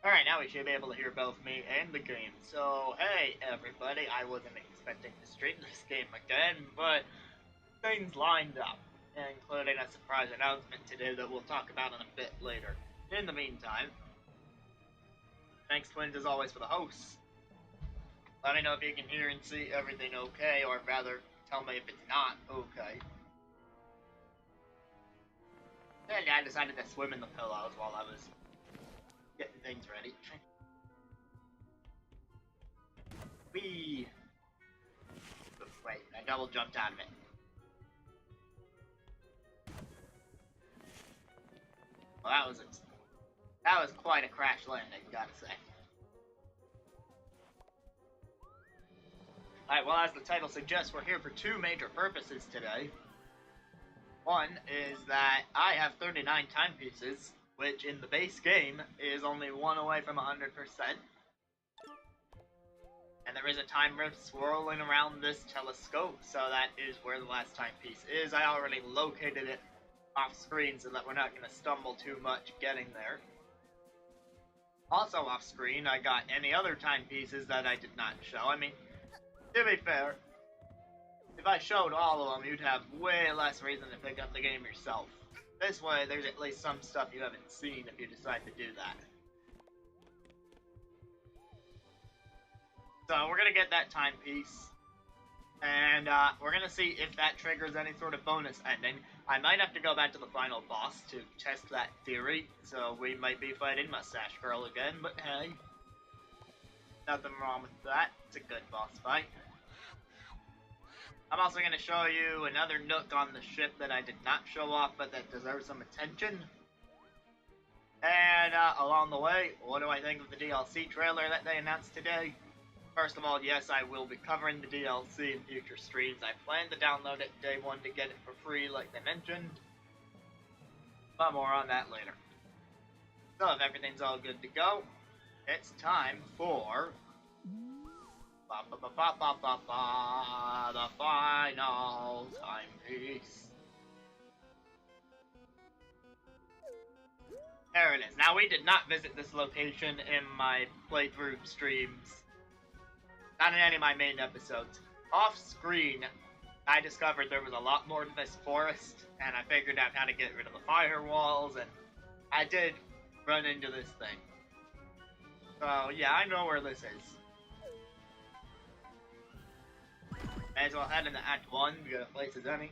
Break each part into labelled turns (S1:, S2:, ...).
S1: Alright, now we should be able to hear both me and the game. So, hey everybody, I wasn't expecting to stream this game again, but things lined up, including a surprise announcement today that we'll talk about in a bit later. In the meantime, thanks Twins as always for the hosts. Let me know if you can hear and see everything okay, or rather, tell me if it's not okay. And I decided to swim in the pillows while I was getting things ready. Whee! Wait, I double jumped out of it. Well, that was quite a crash landing, gotta say. Alright, well, as the title suggests, we're here for two major purposes today. One is that I have 39 timepieces, which in the base game is only one away from 100%. And there is a timer swirling around this telescope, so that is where the last timepiece is. I already located it off screen so that we're not going to stumble too much getting there. Also off screen, I got any other timepieces that I did not show. I mean, to be fair, if I showed all of them, you'd have way less reason to pick up the game yourself. This way, there's at least some stuff you haven't seen if you decide to do that. So, we're gonna get that timepiece, and we're gonna see if that triggers any sort of bonus ending. I might have to go back to the final boss to test that theory, so we might be fighting Mustache Girl again, but hey. Nothing wrong with that. It's a good boss fight. I'm also going to show you another nook on the ship that I did not show off, but that deserves some attention. And along the way, what do I think of the DLC trailer that they announced today? First of all, yes, I will be covering the DLC in future streams. I plan to download it day one to get it for free, like they mentioned. But more on that later. So if everything's all good to go, it's time for the final timepiece. There it is. Now, we did not visit this location in my playthrough streams. Not in any of my main episodes. Off screen, I discovered there was a lot more to this forest, and I figured out how to get rid of the firewalls, and I did run into this thing. So, yeah, I know where this is. May as well head into Act 1, we got a place as any.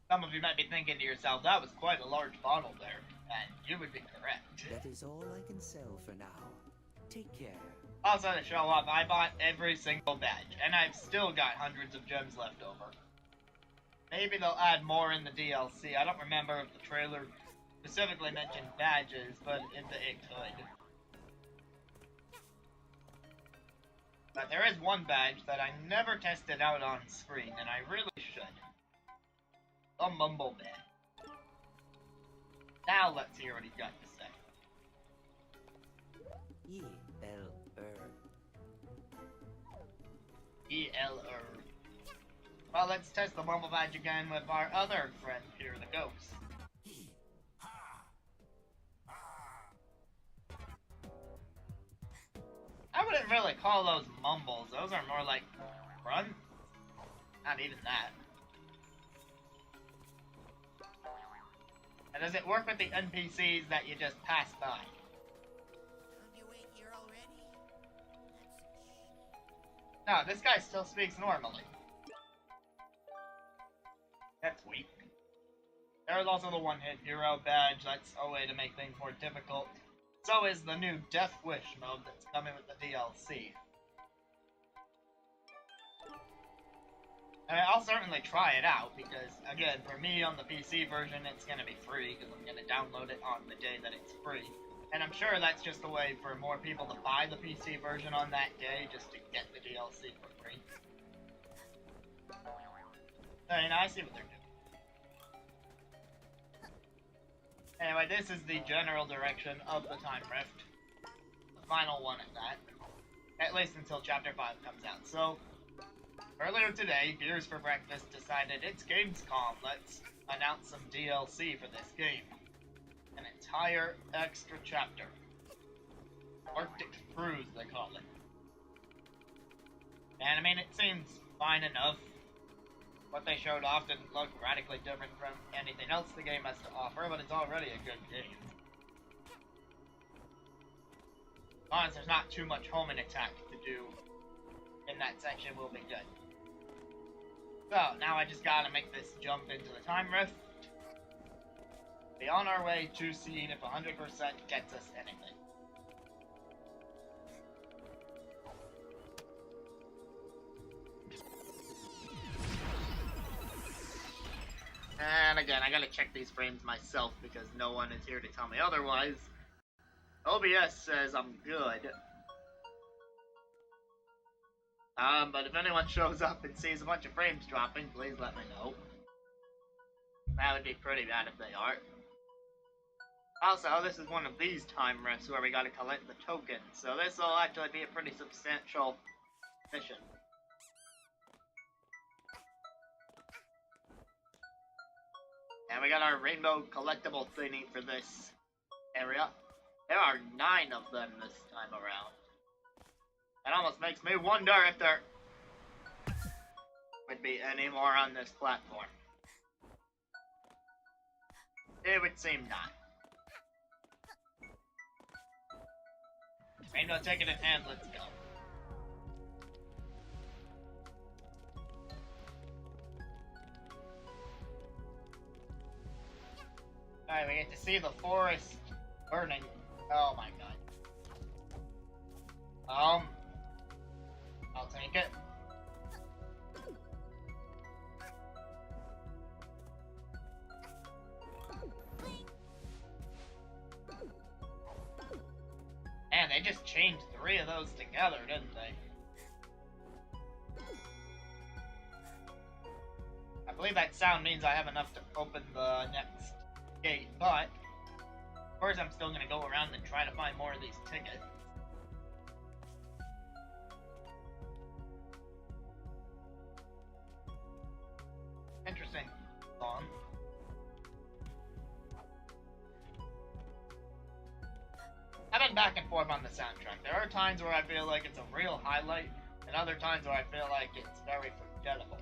S1: Some of you might be thinking to yourself, that was quite a large bottle there, and you would be correct.
S2: That is all I can sell for now. Take care.
S1: Also to show off, I bought every single badge, and I've still got hundreds of gems left over. Maybe they'll add more in the DLC. I don't remember if the trailer specifically mentioned badges, but it could. But there is one badge that I never tested out on screen, and I really should. A Mumble badge. Now let's hear what he's got to say. E-L-R. Well, let's test the Mumble badge again with our other friend here, the ghost. I wouldn't really call those mumbles. Those are more like grunts. Not even that. And does it work with the NPCs that you just passed by?
S3: Don't you wait here already?
S1: No, this guy still speaks normally. That's weak. There's also the one-hit hero badge. That's a way to make things more difficult. So is the new Death Wish mode that's coming with the DLC. And I'll certainly try it out, because, again, for me on the PC version, it's going to be free, because I'm going to download it on the day that it's free. And I'm sure that's just a way for more people to buy the PC version on that day, just to get the DLC for free. I mean, I see what they're doing. Anyway, this is the general direction of the Time Rift. The final one at that. At least until Chapter 5 comes out. So, earlier today, Beers for Breakfast decided it's Gamescom, let's announce some DLC for this game. An entire extra chapter. Arctic Cruise, they call it. And I mean, it seems fine enough. What they showed off didn't look radically different from anything else the game has to offer, but it's already a good game. Honestly, there's not too much homing attack to do in that section, will be good. So, now I just gotta make this jump into the Time Rift. Be on our way to seeing if 100% gets us anything. And again, I gotta check these frames myself because no one is here to tell me otherwise. OBS says I'm good. But if anyone shows up and sees a bunch of frames dropping, please let me know. That would be pretty bad if they are. Also, this is one of these time rifts where we gotta collect the tokens, so this will actually be a pretty substantial mission. And we got our rainbow collectible thingy for this area. There are 9 of them this time around. It almost makes me wonder if there would be any more on this platform. It would seem not. Rainbow ticket in hand, let's go. Alright, we get to see the forest burning. Oh my god. I'll take it. Man, they just changed 3 of those together, didn't they? I believe that sound means I have enough to open the next gate, but first I'm still gonna go around and try to find more of these tickets. Interesting song. I've been back and forth on the soundtrack. There are times where I feel like it's a real highlight, and other times where I feel like it's very forgettable.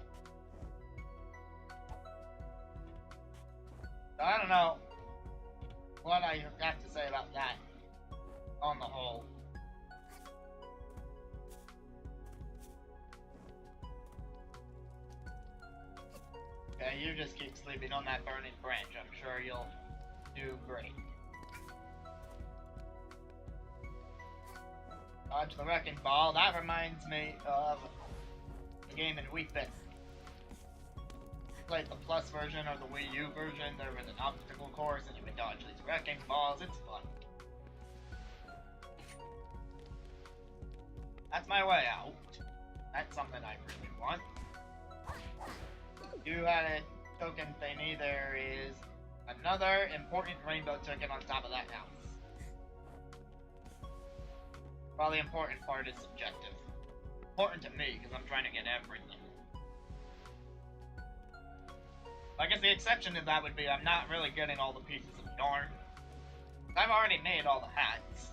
S1: So I don't know what I have to say about that on the whole. Okay, you just keep sleeping on that burning branch. I'm sure you'll do great. Dodge the Wrecking Ball. That reminds me of the game in Wii Fit. Played the Plus version or the Wii U version. There was an obstacle course and you can dodge these wrecking balls. It's fun. That's my way out. That's something I really want. You had a token thingy. There is another important rainbow token on top of that house. Well, the important part is subjective. Important to me, because I'm trying to get everything. I guess the exception to that would be I'm not really getting all the pieces of yarn. I've already made all the hats.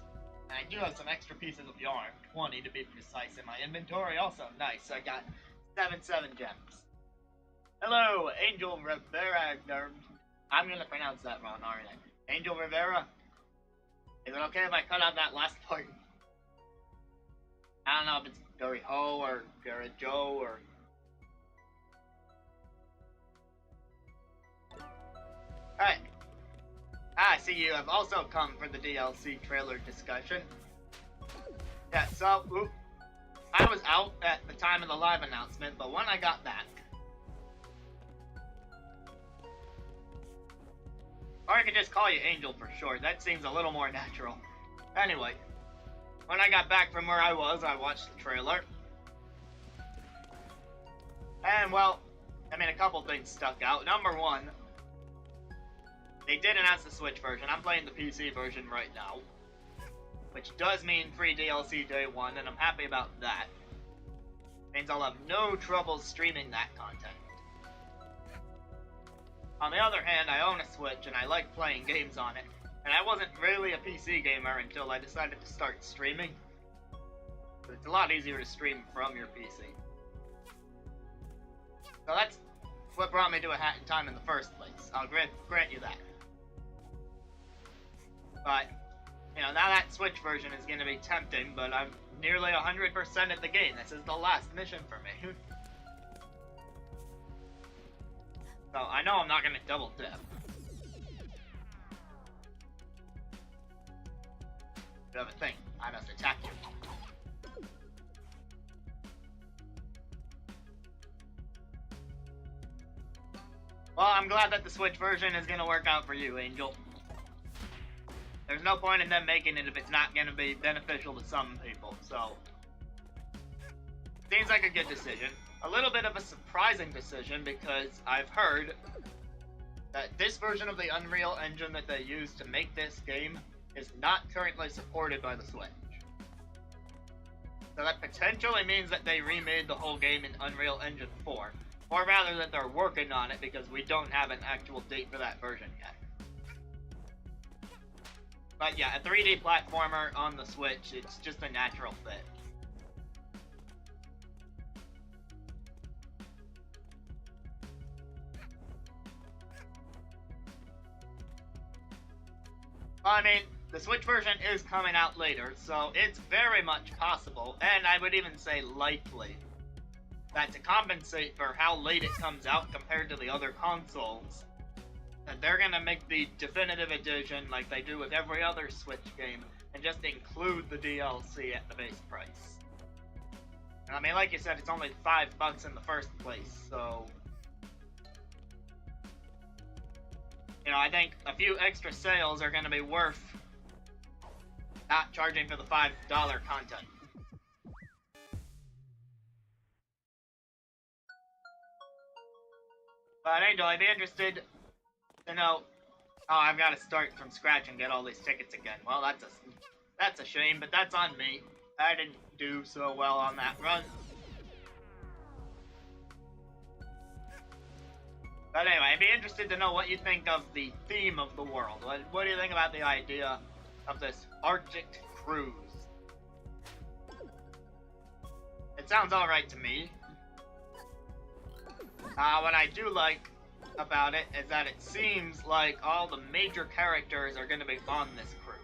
S1: And I do have some extra pieces of yarn, 20 to be precise, in my inventory. Also, nice, I got 7 gems. Hello, Angel Rivera. I'm gonna pronounce that wrong, aren't I? Angel Rivera? Is it okay if I cut out that last part? I don't know if it's Gary Ho or Gary Joe or... Alright. I see you have also come for the DLC trailer discussion. Yeah, so, I was out at the time of the live announcement, but when I got back... Or I could just call you Angel for short, that seems a little more natural. Anyway. When I got back from where I was, I watched the trailer. And, well, I mean, a couple things stuck out. Number one, they did announce the Switch version. I'm playing the PC version right now, which does mean free DLC day one, and I'm happy about that. Means I'll have no trouble streaming that content. On the other hand, I own a Switch and I like playing games on it, and I wasn't really a PC gamer until I decided to start streaming. But it's a lot easier to stream from your PC. So that's what brought me to A Hat in Time in the first place. I'll grant you that. But, you know, now that Switch version is going to be tempting, but I'm nearly 100% of the game. This is the last mission for me. So I know I'm not going to double dip. You have a thing. I must attack you. Well, I'm glad that the Switch version is going to work out for you, Angel. There's no point in them making it if it's not going to be beneficial to some people, so... Seems like a good decision. A little bit of a surprising decision because I've heard that this version of the Unreal Engine that they use to make this game is not currently supported by the Switch. So that potentially means that they remade the whole game in Unreal Engine 4. Or rather that they're working on it because we don't have an actual date for that version yet. But yeah, a 3D platformer on the Switch, it's just a natural fit. I mean, the Switch version is coming out later, so it's very much possible, and I would even say likely, that to compensate for how late it comes out compared to the other consoles, that they're gonna make the definitive edition like they do with every other Switch game, and just include the DLC at the base price. And I mean, like you said, it's only $5 in the first place, so... You know, I think a few extra sales are gonna be worth not charging for the $5 content. But Angel, I'd be interested to know... Oh, I've got to start from scratch and get all these tickets again. Well, that's a shame, but that's on me. I didn't do so well on that run. But anyway, I'd be interested to know what you think of the theme of the world. What do you think about the idea of this Arctic cruise? It sounds alright to me. What I do like about it is that it seems like all the major characters are going to be on this cruise.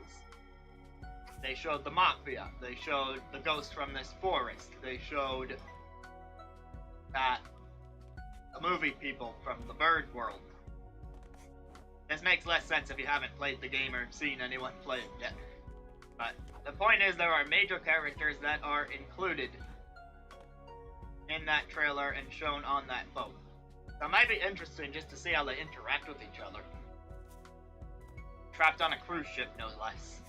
S1: They showed the Mafia, they showed the ghost from this forest, they showed the movie people from the bird world. This makes less sense if you haven't played the game or seen anyone play it yet. But the point is there are major characters that are included in that trailer and shown on that boat. So it might be interesting just to see how they interact with each other. Trapped on a cruise ship, no less.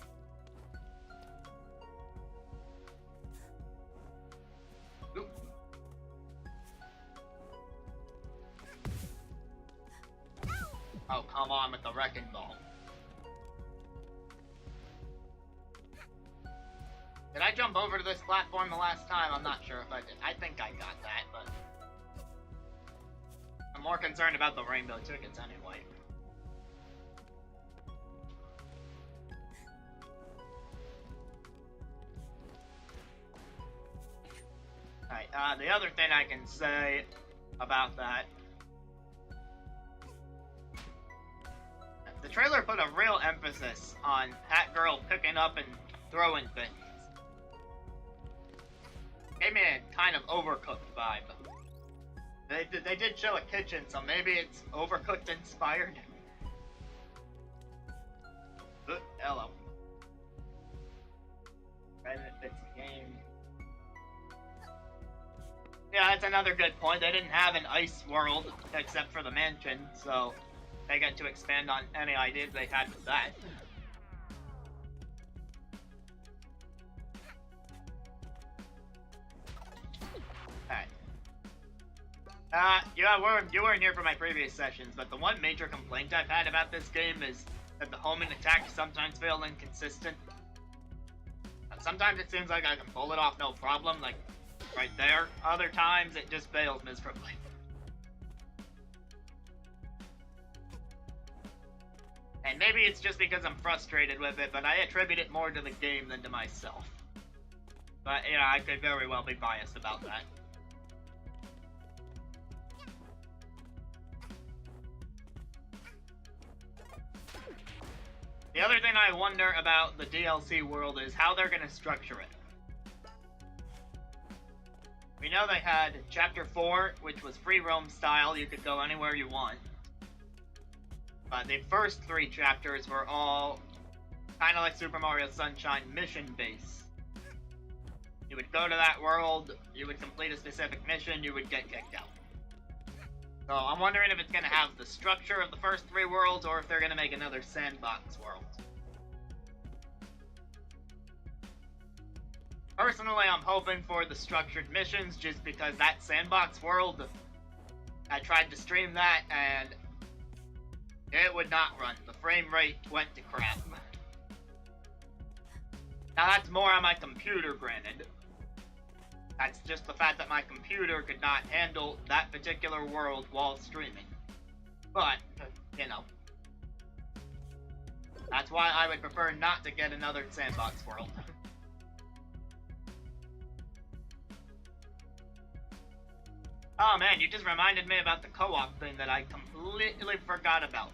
S1: Oop. Oh, come on with the wrecking ball. Did I jump over to this platform the last time? I'm not sure if I did. I think I got that, but... I'm more concerned about the rainbow tickets anyway. Alright, the other thing I can say about that... The trailer put a real emphasis on Hat Girl picking up and throwing things. Gave me a kind of Overcooked vibe. They did show a kitchen, so maybe it's Overcooked inspired. Hello. Benefits game. Yeah, that's another good point. They didn't have an ice world except for the mansion, so they get to expand on any ideas they had with that. You weren't here for my previous sessions, but the one major complaint I've had about this game is that the homing attacks sometimes feel inconsistent. Sometimes it seems like I can pull it off no problem, like right there. Other times it just fails miserably. And maybe it's just because I'm frustrated with it, but I attribute it more to the game than to myself. But, you know, I could very well be biased about that. The other thing I wonder about the DLC world is how they're going to structure it. We know they had Chapter 4, which was free roam style, you could go anywhere you want. But the first 3 chapters were all kind of like Super Mario Sunshine mission-based. You would go to that world, you would complete a specific mission, you would get kicked out. So I'm wondering if it's going to have the structure of the first 3 worlds, or if they're going to make another sandbox world. Personally, I'm hoping for the structured missions, just because that sandbox world, I tried to stream that, and it would not run. The frame rate went to crap. Now that's more on my computer, granted. That's just the fact that my computer could not handle that particular world while streaming. But, you know. That's why I would prefer not to get another sandbox world. Oh man, you just reminded me about the co-op thing that I completely forgot about.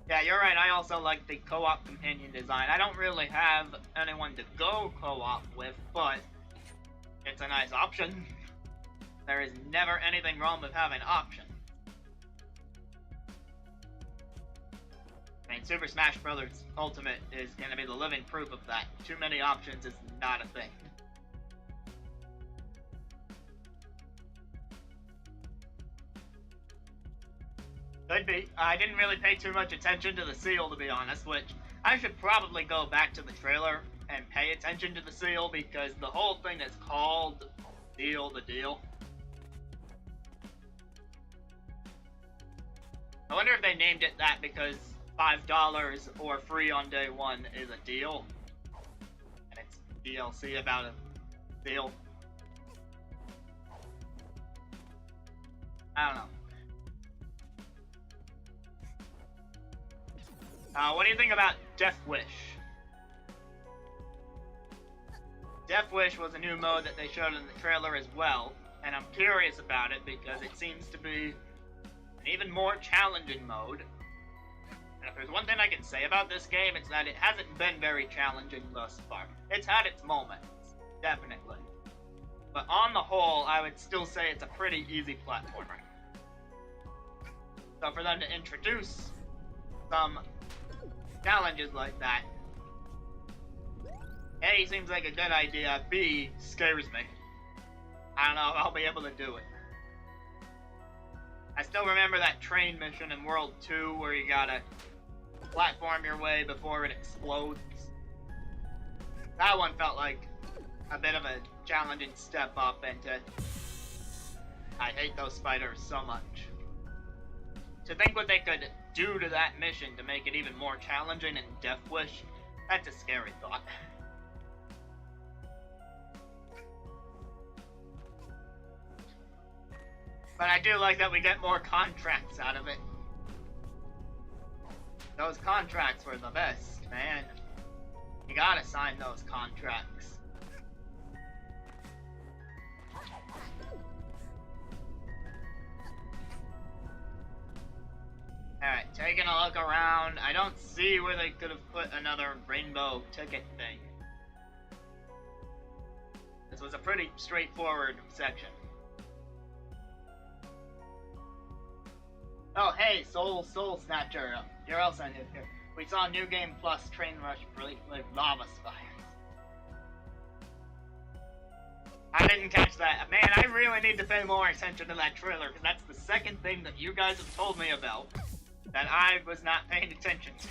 S1: Yeah, you're right, I also like the co-op companion design. I don't really have anyone to go co-op with, but it's a nice option. There is never anything wrong with having options. I mean, Super Smash Bros. Ultimate is going to be the living proof of that. Too many options is not a thing. Could be. I didn't really pay too much attention to the seal, to be honest, which I should probably go back to the trailer and pay attention to the seal, because the whole thing is called Seal the Deal. I wonder if they named it that because $5 or free on day 1 is a deal, and it's DLC about a deal. I don't know. What do you think about Death Wish? Death Wish was a new mode that they showed in the trailer as well, and I'm curious about it because it seems to be an even more challenging mode. And if there's one thing I can say about this game, it's that it hasn't been very challenging thus far. It's had its moments, definitely. But on the whole, I would still say it's a pretty easy platformer. So for them to introduce some challenges like that, A, seems like a good idea, B, scares me. I don't know if I'll be able to do it. I still remember that train mission in World 2 where you gotta platform your way before it explodes. That one felt like a bit of a challenging step up, and I hate those spiders so much. To think what they could do to that mission to make it even more challenging in Death Wish, that's a scary thought. But I do like that we get more contracts out of it. Those contracts were the best, man. You gotta sign those contracts. Alright, taking a look around. I don't see where they could have put another rainbow ticket thing. This was a pretty straightforward section. Oh, hey, Soul Snatcher. You're also new here. We saw New Game Plus Train Rush with Lava Spires. I didn't catch that. Man, I really need to pay more attention to that trailer, because that's the second thing that you guys have told me about that I was not paying attention to.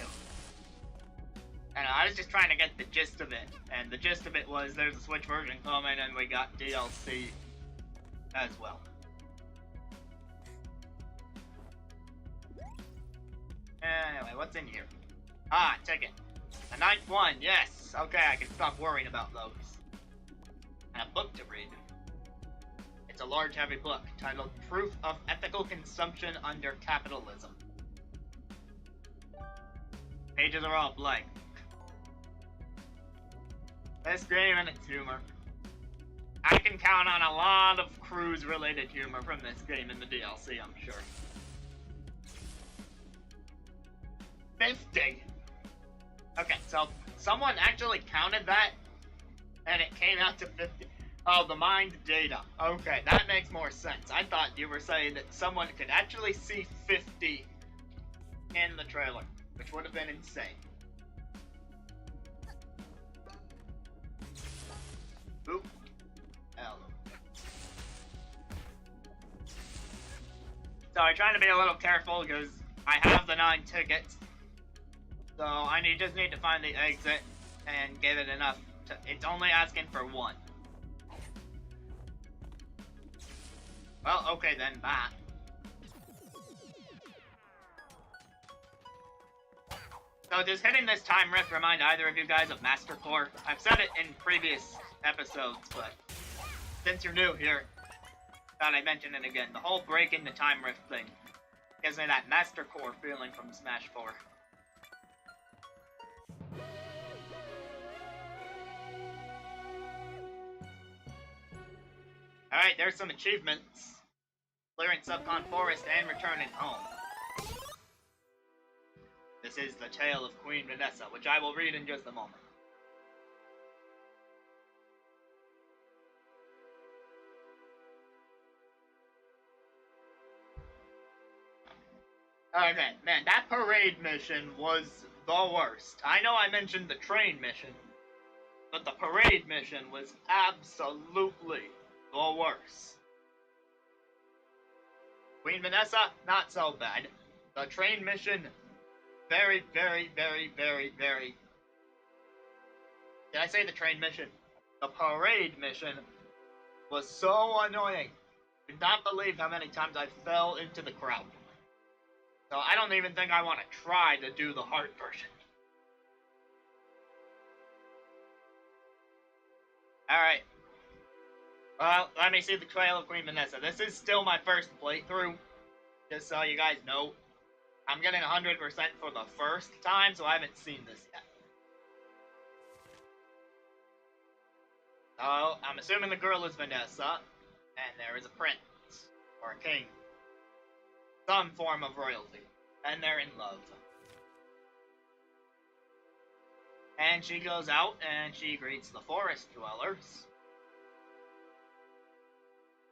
S1: And I was just trying to get the gist of it, and the gist of it was there's a Switch version coming, and we got DLC as well. Anyway, what's in here? Ah, ticket. A 9th one, yes! Okay, I can stop worrying about those. And a book to read. It's a large, heavy book titled Proof of Ethical Consumption Under Capitalism. Pages are all blank. This game and its humor. I can count on a lot of cruise-related humor from this game in the DLC, I'm sure. 50! Okay, so someone actually counted that, and it came out to 50. Oh, the mind data. Okay, that makes more sense. I thought you were saying that someone could actually see 50 in the trailer, which would have been insane. Oop. L. So I'm trying to be a little careful because I have the 9 tickets. So I just need to find the exit and give it enough to, it's only asking for 1. Well, okay then, bye. So does hitting this time rift remind either of you guys of Master Core? I've said it in previous episodes, but since you're new here, thought I'd mention it again. The whole breaking the time rift thing gives me that Master Core feeling from Smash 4. Alright, there's some achievements. Clearing Subcon Forest and returning home. This is the tale of Queen Vanessa, which I will read in just a moment. Okay, man, that parade mission was the worst. I know I mentioned the train mission, but the parade mission was absolutely the worst. Queen Vanessa, not so bad. The train mission, very, very, very, very, very... Did I say the train mission? The parade mission was so annoying. I did not believe how many times I fell into the crowd. So I don't even think I want to try to do the hard version. Alright. Well, let me see the trail of Queen Vanessa. This is still my first playthrough, just so you guys know. I'm getting 100% for the first time, so I haven't seen this yet. So, I'm assuming the girl is Vanessa, and there is a prince, or a king. Some form of royalty, and they're in love. And she goes out, and she greets the forest dwellers.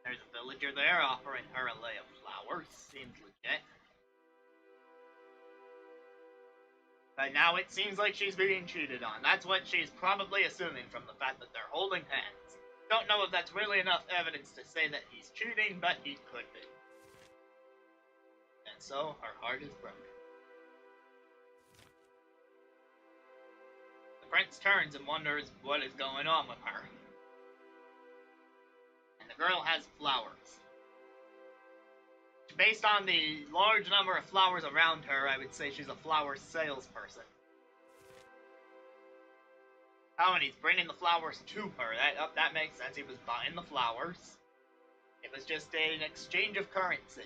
S1: There's a villager there offering her a lei of flowers. Seems legit. But now it seems like she's being cheated on. That's what she's probably assuming from the fact that they're holding hands. Don't know if that's really enough evidence to say that he's cheating, but he could be. And so, her heart is broken. The prince turns and wonders what is going on with her. The girl has flowers. Based on the large number of flowers around her, I would say she's a flower salesperson. Oh, and he's bringing the flowers to her. That makes sense. He was buying the flowers. It was just an exchange of currency.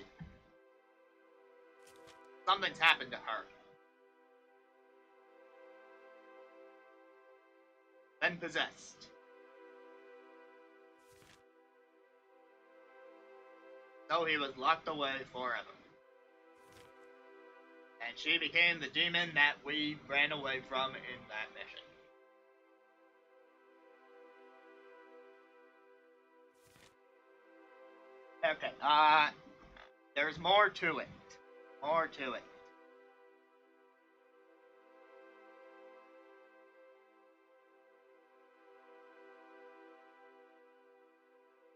S1: Something's happened to her. Been possessed. So he was locked away forever. And she became the demon that we ran away from in that mission. Okay, there's more to it. More to it.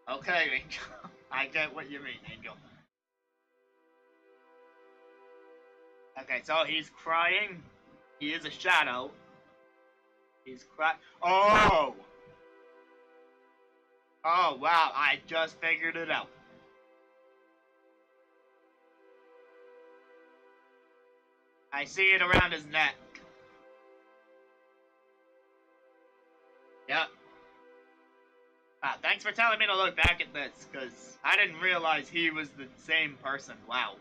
S1: Okay, Angel. I get what you mean, Angel. Okay, so he's crying. He is a shadow. He's cracked. Oh! Oh, wow, I just figured it out. I see it around his neck. Yep. Thanks for telling me to look back at this, because I didn't realize he was the same person. Wow.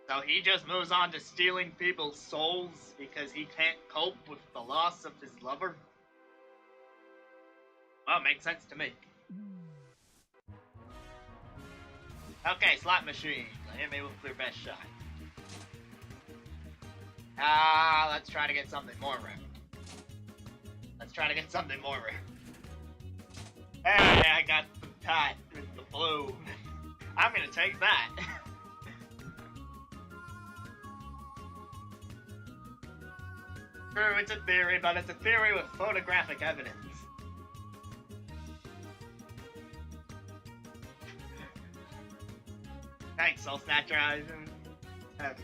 S1: So he just moves on to stealing people's souls because he can't cope with the loss of his lover? Well, makes sense to me. Okay, slot machine. Hit me with your best shot. Let's try to get something more rare. Let's try to get something more rare. Hey, I got the tie with the blue. I'm gonna take that. True, it's a theory, but it's a theory with photographic evidence. Thanks, Soul Snatcher. Okay.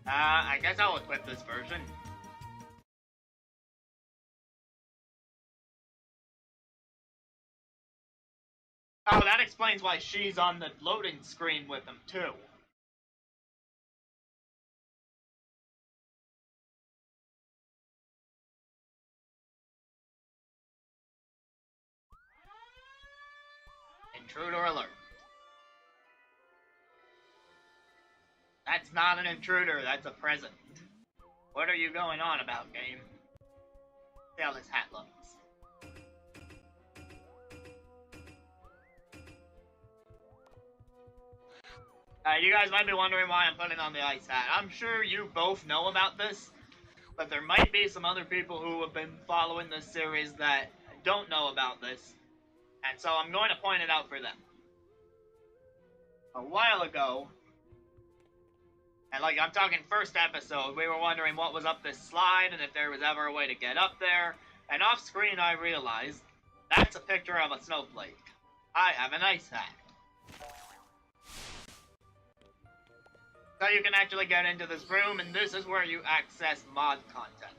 S1: I guess I'll equip this version. Oh, that explains why she's on the loading screen with him, too. Intruder alert. That's not an intruder, that's a present. What are you going on about, game? See how this hat looks. You guys might be wondering why I'm putting on the ice hat. I'm sure you both know about this, but there might be some other people who have been following this series that don't know about this, and so I'm going to point it out for them. A while ago, and like I'm talking first episode, we were wondering what was up this slide and if there was ever a way to get up there, and off screen I realized that's a picture of a snowflake. I have an ice hat. So you can actually get into this room, and this is where you access mod content.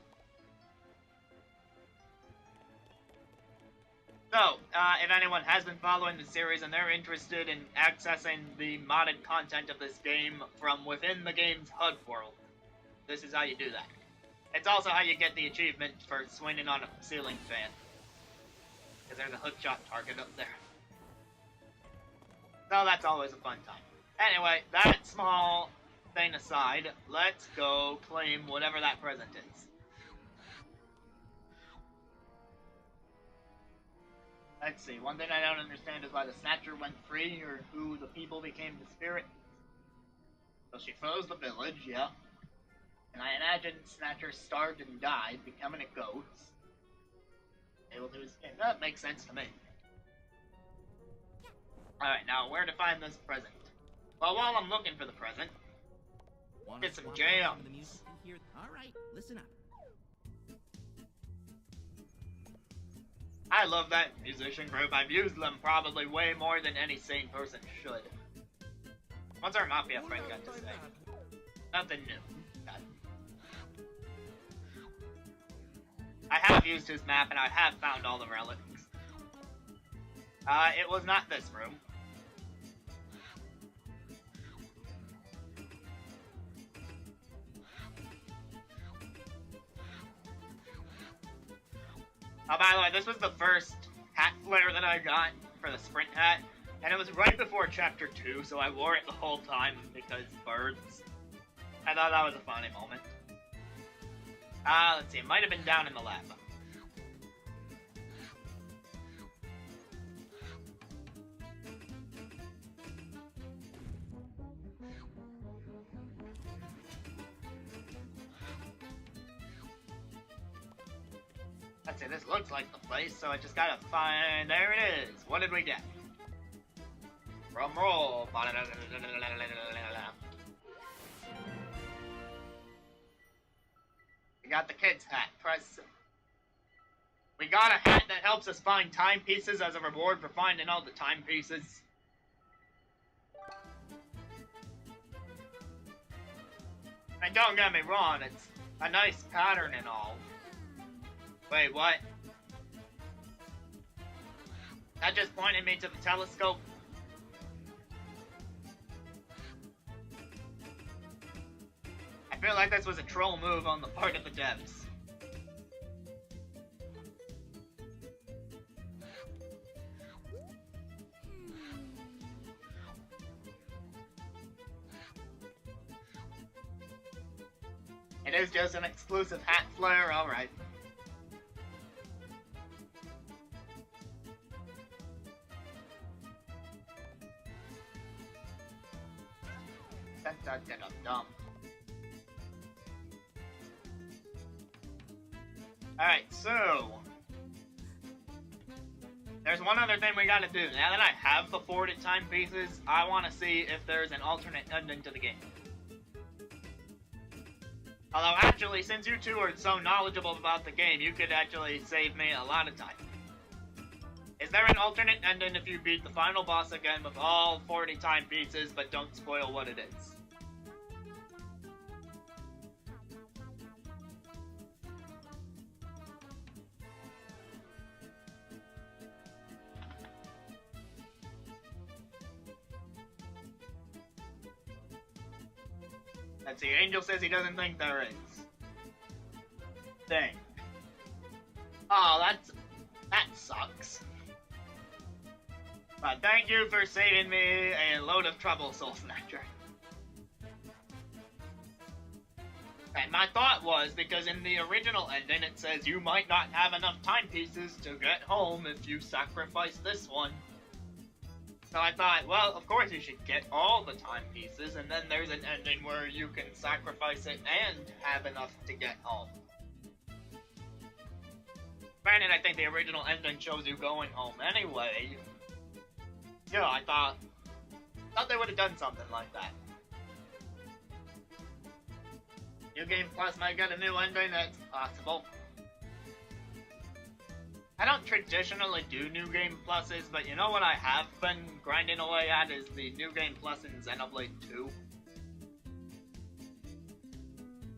S1: So, if anyone has been following the series and they're interested in accessing the modded content of this game from within the game's HUD world, this is how you do that. It's also how you get the achievement for swinging on a ceiling fan. Because there's a hookshot target up there. So that's always a fun time. Anyway, that small thing aside, let's go claim whatever that present is. Let's see, one thing I don't understand is why the Snatcher went free, or who the people became the spirit. So she froze the village, yeah. And I imagine Snatcher starved and died, becoming a ghost. Able to escape. That makes sense to me. Alright, now where to find this present? Well, while I'm looking for the present, get some jams.
S3: Alright, listen up.
S1: I love that musician group. I've used them probably way more than any sane person should. What's our Mafia friend got to say? Nothing new. God. I have used his map and I have found all the relics. It was not this room. Oh, by the way, this was the first hat flare that I got for the sprint hat, and it was right before Chapter 2, so I wore it the whole time because birds. I thought that was a funny moment. Let's see, it might have been down in the lab. Let's see, this looks like the place, so I just gotta find... There it is! What did we get? Drum roll! We got the kid's hat. Press... We got a hat that helps us find timepieces as a reward for finding all the timepieces. And don't get me wrong, it's a nice pattern and all. Wait, what? That just pointed me to the telescope. I feel like this was a troll move on the part of the devs. It is just an exclusive hat flare, alright. Dumb. Alright, so there's one other thing we gotta do. Now that I have the 40 timepieces, I want to see if there's an alternate ending to the game. Although, actually, since you two are so knowledgeable about the game, you could actually save me a lot of time. Is there an alternate ending if you beat the final boss again with all 40 timepieces, but don't spoil what it is? Let's see, Angel says he doesn't think there is. Dang. Oh, that sucks. But thank you for saving me a load of trouble, Soul Snatcher. And my thought was, because in the original ending it says you might not have enough timepieces to get home if you sacrifice this one. So I thought, well, of course you should get all the timepieces, and then there's an ending where you can sacrifice it and have enough to get home. Granted, I think the original ending shows you going home anyway. Yeah, I thought they would have done something like that. New Game Plus might get a new ending, that's possible. I don't traditionally do New Game Pluses, but you know what I have been grinding away at is the New Game Plus in Xenoblade 2.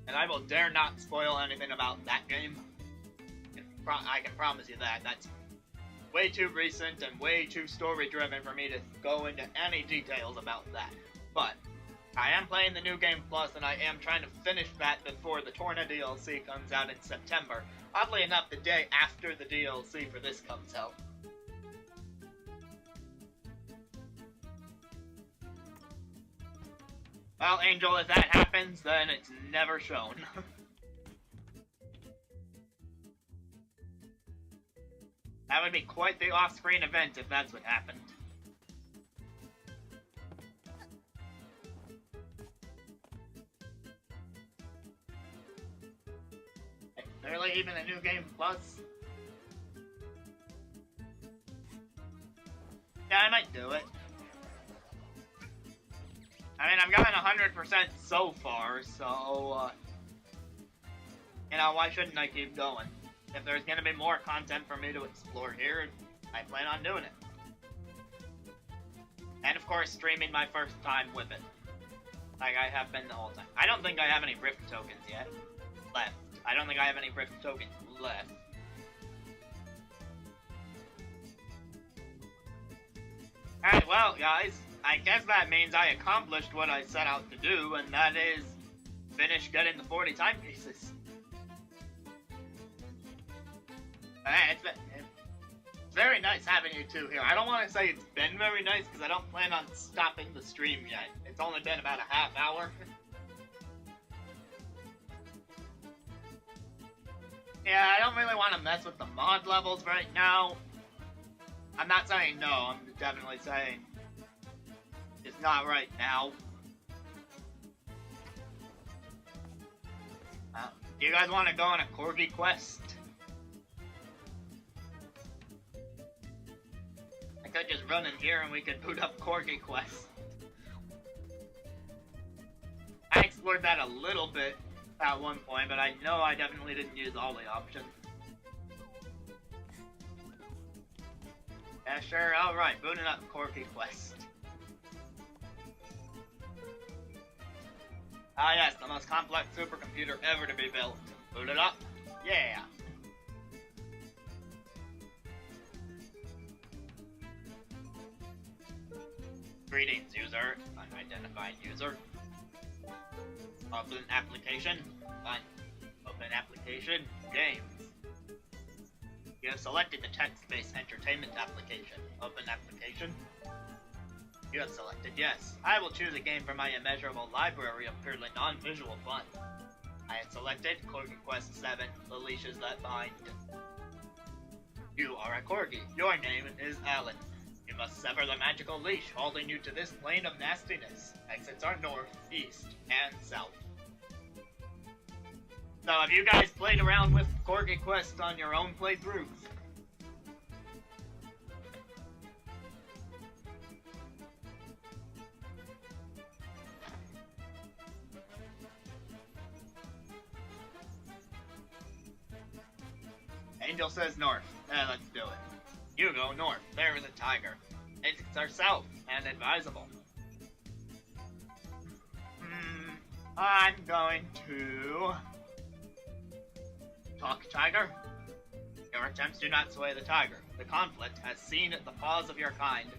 S1: And I will dare not spoil anything about that game. I can promise you that. That's way too recent and way too story-driven for me to go into any details about that. But I am playing the New Game Plus, and I am trying to finish that before the Torna DLC comes out in September. Oddly enough, the day after the DLC for this comes out. Well, Angel, if that happens, then it's never shown. That would be quite the off-screen event if that's what happened. Barely even a New Game Plus. Yeah, I might do it. I mean, I've gotten 100% so far, so, you know, why shouldn't I keep going? If there's gonna be more content for me to explore here, I plan on doing it. And of course, streaming my first time with it. Like I have been the whole time. I don't think I have any Rift tokens yet. Left. I don't think I have any Rift tokens left. Alright, well, guys, I guess that means I accomplished what I set out to do, and that is finish getting the 40 timepieces. It's very nice having you two here. I don't want to say it's been very nice, because I don't plan on stopping the stream yet. It's only been about a half hour. Yeah, I don't really want to mess with the mod levels right now. I'm not saying no, I'm definitely saying it's not right now. Do you guys want to go on a Corgi quest? I could just run in here and we could boot up Corgi quest. I explored that a little bit at one point, but I know I definitely didn't use all the options. Yeah, sure, alright, booting up Corgi quest. Ah yes, the most complex supercomputer ever to be built. Boot it up? Yeah. Greetings, user. Unidentified user. Open application. Fine. Open application. Games. You have selected the text-based entertainment application. Open application. You have selected yes. I will choose a game from my immeasurable library of purely non-visual fun. I have selected Corgi Quest 7, The Leashes That Bind. You are a Corgi. Your name is Alan. You must sever the magical leash holding you to this plane of nastiness. Exits are north, east, and south. So have you guys played around with Corgi Quest on your own playthroughs? Angel says north. Let's do it. You go north. There is a tiger. Exits are south and advisable. I'm going to talk tiger. Your attempts do not sway the tiger. The conflict has seen the paws of your kind,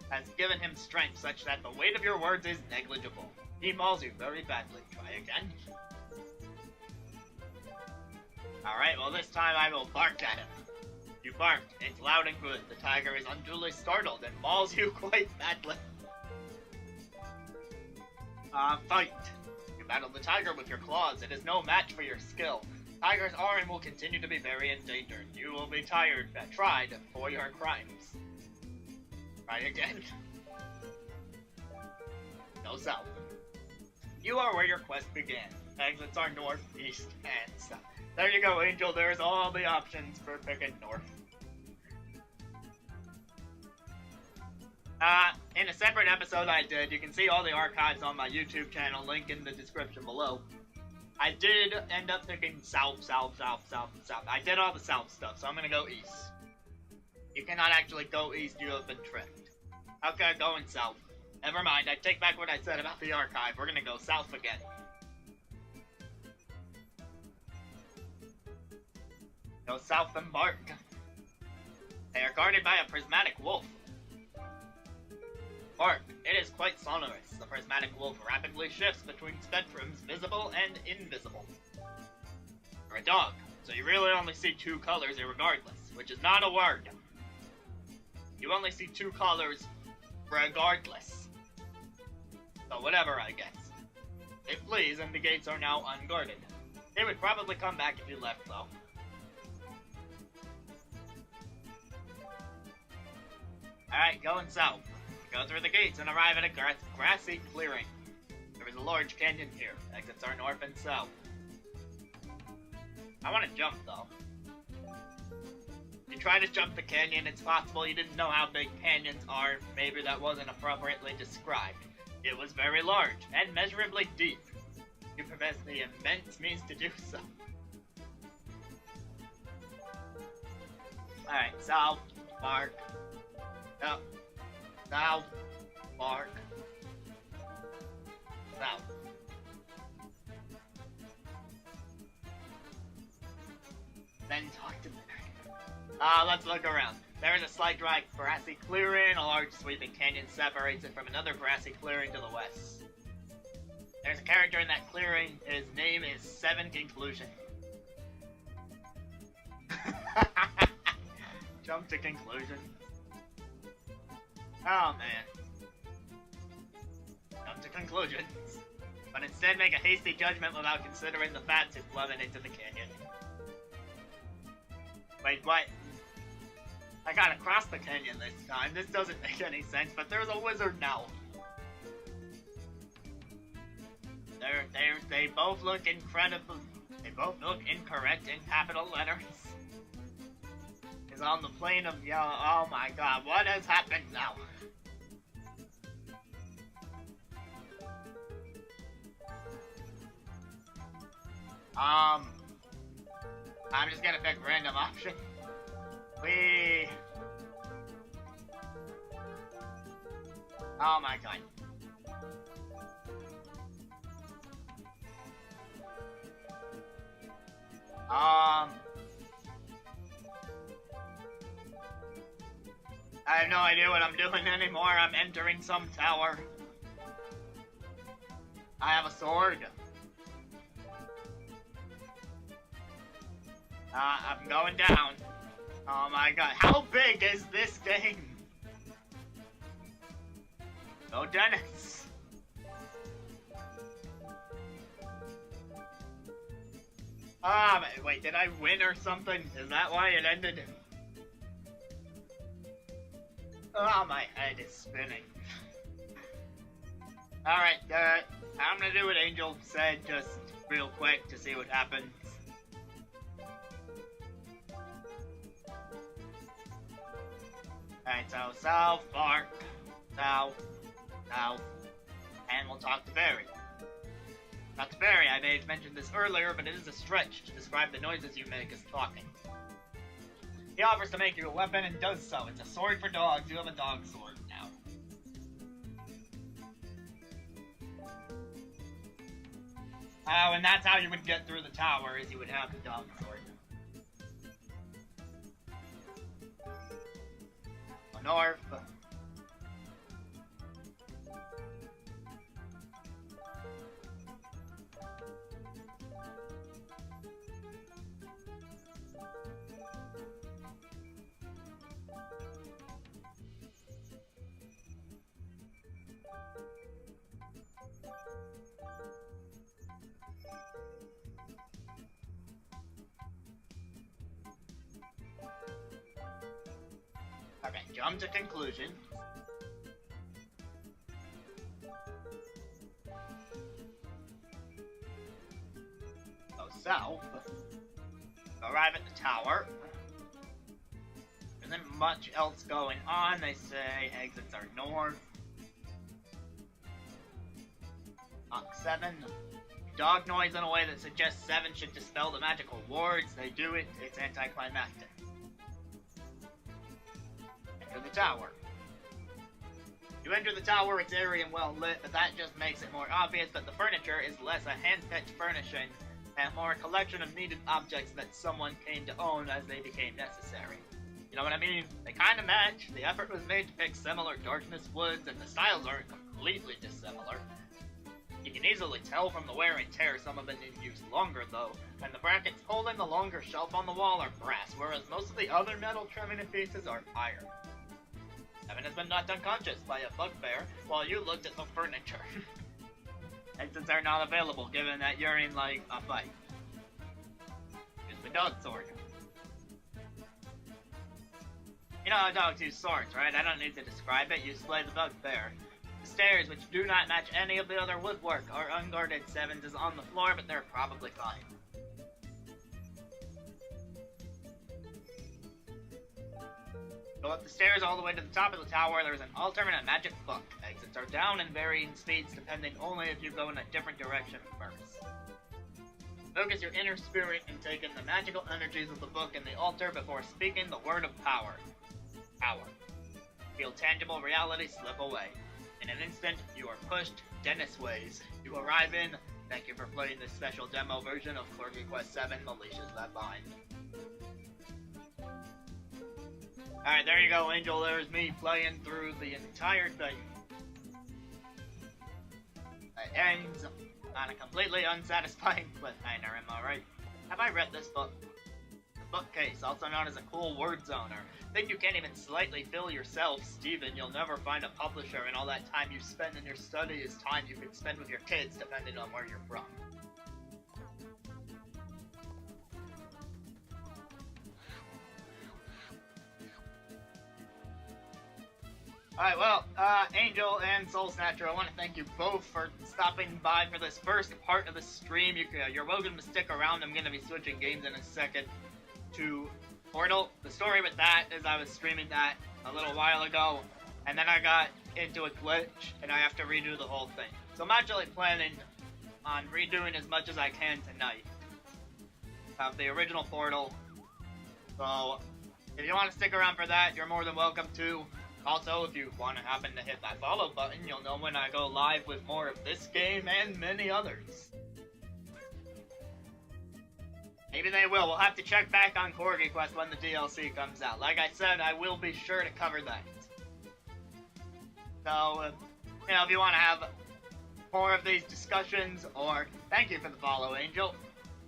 S1: has given him strength such that the weight of your words is negligible. He mauls you very badly. Try again. Alright, well this time I will bark at him. You barked. It's loud and good. The tiger is unduly startled and mauls you quite badly. Fight. You battle the tiger with your claws. It is no match for your skill. Tiger's arm will continue to be very endangered. You will be tried for your crimes. Try again. Go south. You are where your quest began. Exits are north, east, and south. There you go, Angel. There's all the options for picking north. In a separate episode I did, you can see all the archives on my YouTube channel, link in the description below. I did end up picking south. I did all the south stuff, so I'm gonna go east. You cannot actually go east, you have been tricked. Okay, going south. Never mind, I take back what I said about the archive. We're gonna go south again. Go south and bark. They are guarded by a prismatic wolf. Bark. It is quite sonorous. The prismatic wolf rapidly shifts between spectrums, visible and invisible. You're a dog, so you really only see two colors irregardless, which is not a word. You only see two colors regardless. So whatever, I guess. It flees and the gates are now unguarded. They would probably come back if you left, though. Alright, going south. Go through the gates and arrive at a grassy clearing. There is a large canyon here. Exits are north and south. I want to jump, though. If you try to jump the canyon, it's possible you didn't know how big canyons are. Maybe that wasn't appropriately described. It was very large and measurably deep. You possess the immense means to do so. Alright, south, bark. Up. South. Bark. South. Then talk to me. Let's look around. There is a slight dry grassy clearing. A large sweeping canyon separates it from another grassy clearing to the west. There's a character in that clearing. His name is Seven Conclusion. Jump to conclusion. Oh man. Jump to conclusions. But instead make a hasty judgment without considering the facts and plummet into the canyon. Wait, what? I gotta cross the canyon this time. This doesn't make any sense, but there's a wizard now. They both look incredible. They both look incorrect in capital letters. Is on the plane of yellow. Oh my god, what has happened now? I'm just gonna pick random option. Whee! Oh my god. I have no idea what I'm doing anymore. I'm entering some tower. I have a sword. I'm going down. Oh my god, how big is this game? Go Dennis. Wait, did I win or something? Is that why it ended? Oh, my head is spinning. Alright, I'm gonna do what Angel said just real quick to see what happens. Alright, so south, bark, south, and we'll talk to Barry. Not to Barry, I may have mentioned this earlier, but it is a stretch to describe the noises you make as talking. He offers to make you a weapon and does so. It's a sword for dogs. You have a dog sword now. Oh, and that's how you would get through the tower, is you would have the dog sword. North. Okay, jump to conclusion. Go south. Arrive at the tower. There isn't much else going on. They say exits are north. Knock 7. Dog noise in a way that suggests 7 should dispel the magical wards. They do it. It's anticlimactic. Enter the tower. You enter the tower, it's airy and well lit, but that just makes it more obvious that the furniture is less a hand-picked furnishing and more a collection of needed objects that someone came to own as they became necessary. You know what I mean? They kind of match. The effort was made to pick similar darkness woods, and the styles aren't completely dissimilar. You can easily tell from the wear and tear some have been in use longer though, and the brackets holding the longer shelf on the wall are brass, whereas most of the other metal trimming pieces are iron. Evan has been knocked unconscious by a bugbear while you looked at the furniture. Exits are not available given that you're in, like, a fight. Use the dog sword. You know how dogs use swords, right? I don't need to describe it. You slay the bugbear. The stairs, which do not match any of the other woodwork, are unguarded. 7s is on the floor, but they're probably fine. Go up the stairs all the way to the top of the tower. There's an altar and a magic book. Exits are down in varying speeds, depending only if you go in a different direction first. Focus your inner spirit in taking the magical energies of the book and the altar before speaking the word of power. Power. Feel tangible reality slip away. In an instant, you are pushed Dennis ways. You arrive in. Thank you for playing this special demo version of Corgi Quest 7, The Leashes That Bind. Alright, there you go, Angel. There's me playing through the entire thing. It ends on a completely unsatisfying cliffhanger, am I right? Have I read this book? The bookcase, also known as a cool word zoner. Think you can't even slightly fill yourself, Steven. You'll never find a publisher, and all that time you spend in your study is time you could spend with your kids, depending on where you're from. Alright, well, Angel and Soul Snatcher, I want to thank you both for stopping by for this first part of the stream. You're welcome to stick around. I'm going to be switching games in a second to Portal. The story with that is I was streaming that a little while ago, and then I got into a glitch, and I have to redo the whole thing. So I'm actually planning on redoing as much as I can tonight of the original Portal. So, if you want to stick around for that, you're more than welcome to. Also, if you want to happen to hit that follow button, you'll know when I go live with more of this game and many others. Maybe they will. We'll have to check back on Corgi Quest when the DLC comes out. Like I said, I will be sure to cover that. So, if you want to have more of these discussions, or thank you for the follow, Angel.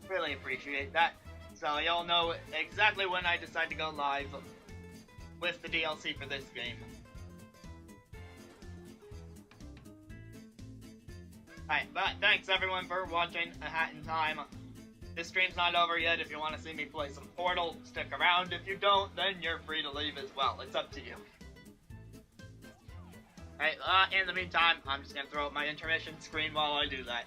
S1: Really appreciate that. So you'll know exactly when I decide to go live with the DLC for this game. Alright, but thanks everyone for watching A Hat in Time. This stream's not over yet. If you want to see me play some Portal, stick around. If you don't, then you're free to leave as well. It's up to you. Alright, in the meantime, I'm just gonna throw up my intermission screen while I do that.